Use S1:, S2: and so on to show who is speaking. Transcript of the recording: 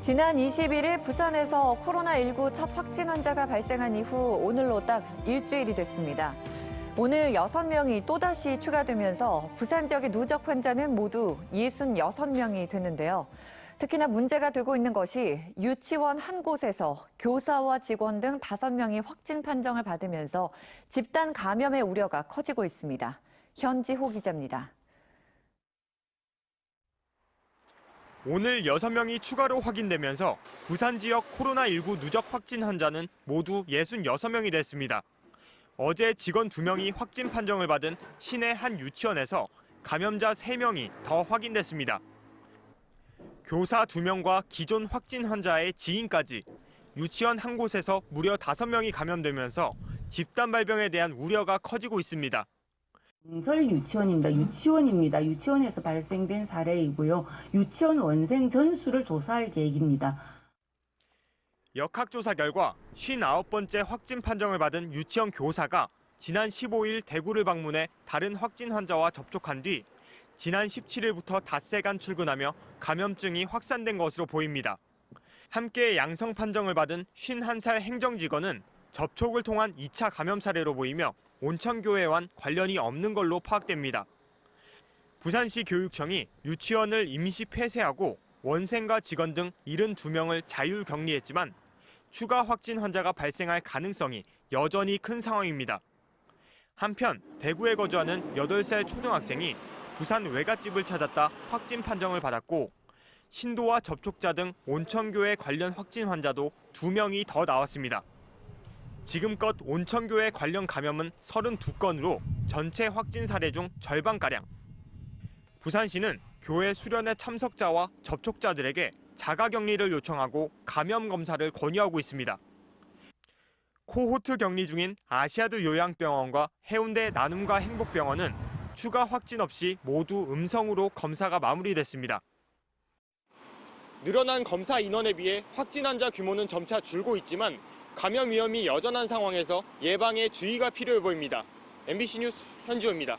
S1: 지난 21일 부산에서 코로나19 첫 확진 환자가 발생한 이후 오늘로 딱 일주일이 됐습니다. 오늘 6명이 또다시 추가되면서 부산 지역의 누적 환자는 모두 66명이 됐는데요. 특히나 문제가 되고 있는 것이 유치원 한 곳에서 교사와 직원 등 5명이 확진 판정을 받으면서 집단 감염의 우려가 커지고 있습니다. 현지호 기자입니다.
S2: 오늘 6명이 추가로 확인되면서 부산 지역 코로나19 누적 확진 환자는 모두 66명이 됐습니다. 어제 직원 2명이 확진 판정을 받은 시내 한 유치원에서 감염자 3명이 더 확인됐습니다. 교사 2명과 기존 확진 환자의 지인까지 유치원 한 곳에서 무려 5명이 감염되면서 집단 발병에 대한 우려가 커지고 있습니다.
S3: 설 유치원입니다. 유치원입니다. 유치원에서 발생된 사례이고요. 유치원 원생 전수를 조사할 계획입니다.
S2: 역학조사 결과 59번째 확진 판정을 받은 유치원 교사가 지난 15일 대구를 방문해 다른 확진 환자와 접촉한 뒤 지난 17일부터 닷새간 출근하며 감염증이 확산된 것으로 보입니다. 함께 양성 판정을 받은 51살 행정직원은 접촉을 통한 2차 감염 사례로 보이며 온천교회와는 관련이 없는 걸로 파악됩니다. 부산시 교육청이 유치원을 임시 폐쇄하고 원생과 직원 등 72명을 자율 격리했지만 추가 확진 환자가 발생할 가능성이 여전히 큰 상황입니다. 한편 대구에 거주하는 8살 초등학생이 부산 외갓집을 찾았다 확진 판정을 받았고 신도와 접촉자 등 온천교회 관련 확진 환자도 2명이 더 나왔습니다. 지금껏 온천교회 관련 감염은 32건으로 전체 확진 사례 중 절반가량. 부산시는 교회 수련회 참석자와 접촉자들에게 자가격리를 요청하고 감염 검사를 권유하고 있습니다. 코호트 격리 중인 아시아드 요양병원과 해운대 나눔과 행복병원은 추가 확진 없이 모두 음성으로 검사가 마무리됐습니다. 늘어난 검사 인원에 비해 확진 환자 규모는 점차 줄고 있지만 감염 위험이 여전한 상황에서 예방에 주의가 필요해 보입니다. MBC 뉴스 현지호입니다.